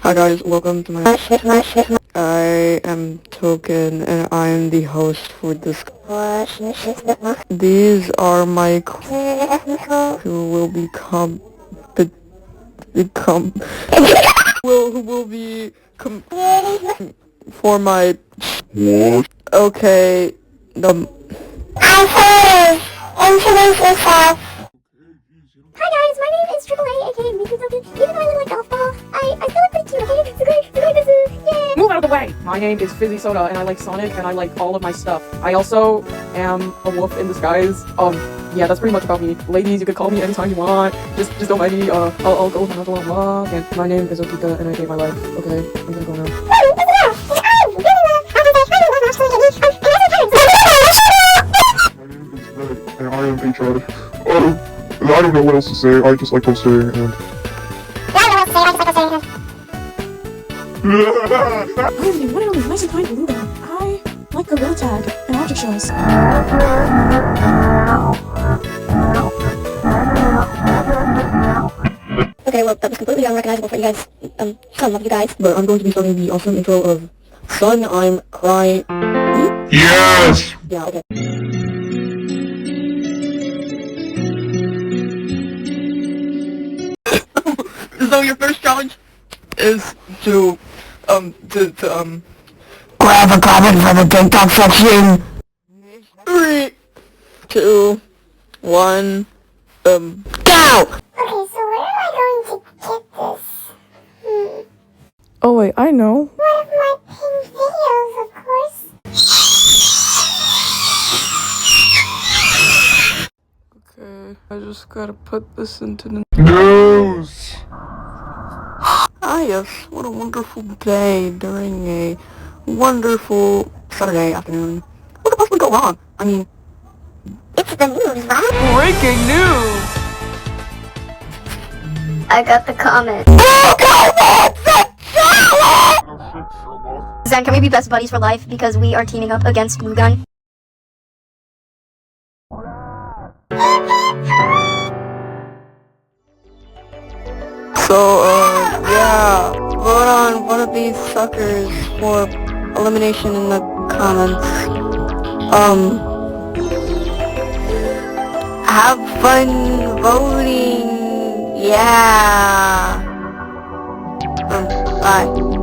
Hi guys, welcome to my I am Token and I am the host for this. These are my who will become who will be for my okay Introduce yourself. Hi guys, my name is Triple A, aka Mason Token. Even though I look like golf ball, I still look pretty cute, okay? So great, this is, yay! Move out of the way! My name is Fizzy Soda, and I like Sonic, and I like all of my stuff. I also am a wolf in disguise. Yeah, that's pretty much about me. Ladies, you can call me anytime you want. Just don't mind me. I'll go on a long walk, and my name is Okika, and I hate my life. Okay, I'm gonna go now. And I am HR. I don't know what else to say. I just like hosting and. I am the one and only nice and kind blue guy. I like Gorilla Tag and Object Shows. Okay, well, that was completely unrecognizable for you guys, some of you guys. but I'm going to be starting the awesome intro of Son, I'm crying. Yes! Yeah, okay. So your first challenge is to Grab a comment from the TikTok section. 3, 2, 1, Go! Okay, so where am I going to get this? Oh wait, I know. One of my pinned videos, of course. Okay, I just gotta put this into the News! Ah yes, what a wonderful day during a wonderful Saturday afternoon. What could possibly go wrong? I mean, It's the news, right? breaking news! I got the comment. Zen, can we be best buddies for life because we are teaming up against Glue Gun? So, yeah, vote on one of these suckers for elimination in the comments. Have fun voting, yeah. Bye.